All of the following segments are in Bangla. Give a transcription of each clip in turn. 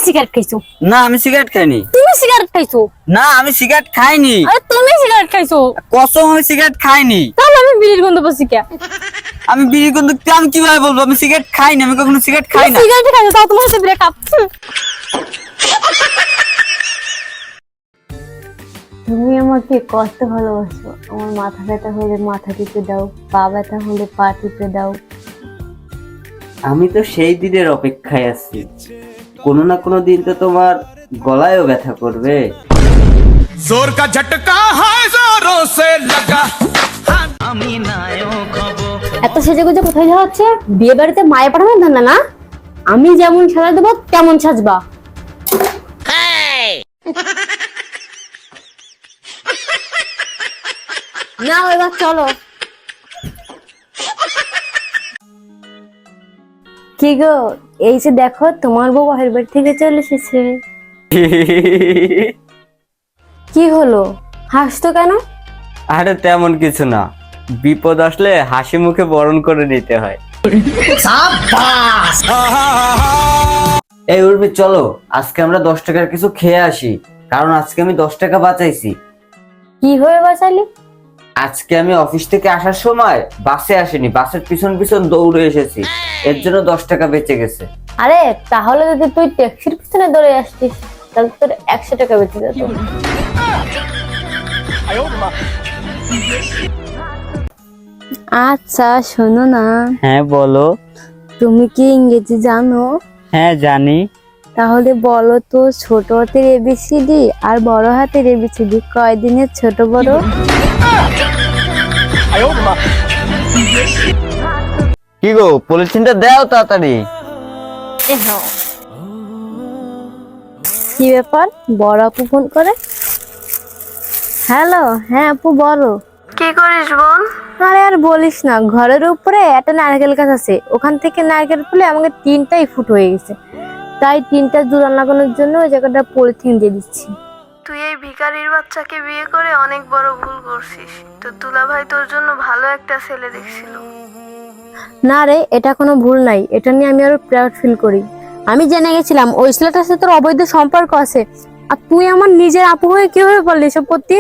সিগারেট খাইছো? না আমি সিগারেট খাইনি। তুমি সিগারেট খাইছো? না আমি সিগারেট খাইনি। আরে তুমি সিগারেট খাইছো? কসম আমি সিগারেট খাইনি। তাহলে আমি বিড়ির গন্ধ পাচ্ছি কে? আমি বিড়ি গন্ধ আমি কিভাবে বলবো? আমি সিগারেট খাইনি, আমি কখনো সিগারেট খাই না। সিগারেট খাইছো তাও তোমার সাথে ব্রেকআপ? তুমি আমাকে কত ভালোবাসো। আমার মাথা ব্যথা হলে মাথা টিপে দাও, পা ব্যথা হলে পা টিপে দাও। আমি তো সেই দিনের অপেক্ষায় আছি, কোনো না কোনো দিন তো তোমার গলায়ও ব্যথা করবে। जोर का झटका है जोरों से लगा। আমি নায়ক হব। এত সেজে গুজে কোথায় যাওয়া হচ্ছে? বিয়ে বাড়িতে মায়ে পাঠানোর ধান্দা না? আমি যেমন সাজা দেবো তেমন সাজবা। না এবার চলো। কি গো, এই যে দেখো তোমার বউ বাহির বাড়ি থেকে চলে এসেছে। কি হলো, হাসতো কেন? আরে তেমন কিছু না, বিপদ আসলে হাসি মুখে বরণ করে নিতে হয়। এই উর্মি চলো, আজকে আমরা 10 টাকার কিছু খেয়ে আসি, কারণ আজকে আমি 10 টাকা বাঁচাইছি। কি হয়ে বাঁচালি? আজকে আমি অফিস থেকে আসার সময় বাসে আসিনি, বাসের পিছন পিছন দৌড়ে এসেছি, এর জন্য 10 টাকা বেঁচে গেছে। আরে তাহলে যদি তুই ট্যাক্সির পিছনে দৌড়ে আসতিস তাহলে তোর 100 টাকা বেঁচে যেত। আচ্ছা শোনো না, হ্যাঁ বলো। তুমি কি ইংরেজি জানো? হ্যাঁ জানি। তাহলে বলো তো, ছোট হাতের এবিসিডি আর বড় হাতের এবিসিডি কয়দিনের ছোট বড়? কি গো, পলিথিনটা দাও তাড়াতাড়ি। কি ব্যাপার, বড় আপু ফোন করে? হ্যালো, হ্যাঁ আপু বলো। কি করিস বল? আরে আর বলিস না, ঘরের উপরে একটা নারকেল গাছ আছে, ওখান থেকে নারকেল ফুলে আমাকে 3টাই ফুট হয়ে গেছে, তাই 3টা জোড়া লাগানোর জন্য ওই জায়গাটা পলিথিন দিয়ে দিচ্ছি। তুই এই ভিখারির বাচ্চাকে বিয়ে করে অনেক বড় ভুল করছিস। তোর দুলাভাই তোর জন্য ভালো একটা ছেলে দেখছিল। না রে, এটা কোনো ভুল নাই, এটা নিয়ে আমি আরো প্রাউড ফিল করি। আমি জেনে গেছিলাম ওই ছেলেটার সাথে তোর অবৈধ সম্পর্ক আছে, আর তুই আমার নিজের আপু হয়ে কিভাবে বললি এসব করতে?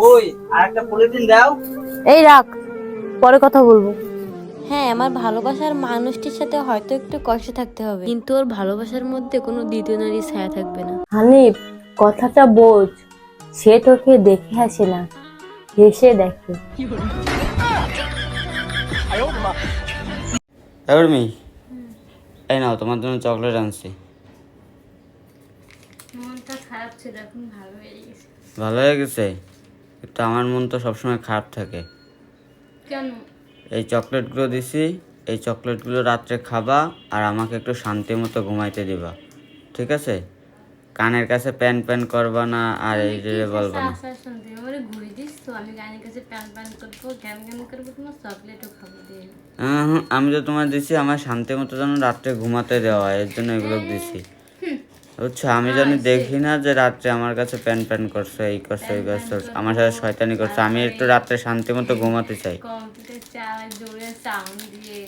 ওই আরেকটা পলিথিন দাও। এই রাখ, পরে কথা বলবো। হ্যাঁ, আমার ভালোবাসার মানুষটির সাথে হয়তো একটু কষ্টে থাকতে হবে, কিন্তু ওর ভালোবাসার মধ্যে কোনো দ্বিতীয় নারী ছায়া থাকবে না। হানিফ, কথাটা বোঝ, সে তোকে দেখে হাসে না, হেসে দেখে। উর্মি, এই নাও তোমার জন্য চকলেট আনছি। মনটা খারাপ ছিল, এখন ভালো হয়ে গেছে। ভালো হয়ে গেছে? কিন্তু আমার মন তো সবসময় খারাপ থাকে। কেন? এই চকলেটগুলো দিছি, এই চকলেটগুলো রাত্রে খাবা আর আমাকে একটু শান্তি মতো ঘুমাইতে দিবা, ঠিক আছে? কানের কাছে প্যান প্যান করবা না, আর এই যে বলবা না। ঘুরে দিস তো, আমি গানের কাছে প্যান প্যান করবো, জ্ঞান জ্ঞান করবো, তোমার চকলেটও খাবো দিয়ে। আমি তো তোমার দিছি আমার শান্তি মতো যেন রাত্রে ঘুমাতে দেওয়া হয়, এর জন্য এগুলো দিছি, বুঝছো? আমি জানি দেখি না যে রাত্রে আমার কাছে প্যান প্যান করছো, এই করছো, এই করছো, আমার সাথে শয়তানি করছো। আমি একটু রাত্রে শান্তি মতো ঘুমাতে চাই। কম্পিউটার চালায় জোরে সাউন্ড দিয়ে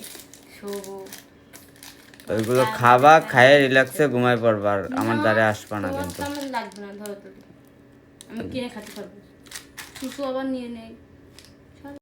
শোবো। ওইগুলো খাবা, খাইয়ে রিল্যাক্সে ঘুমাই পড়বা, আর আমার দ্বারে আসবা না কিন্তু। আমার লাগবে না, ধরো তো আমি কিনে খাতে পারবো, কিছু আবার নিয়ে নেই।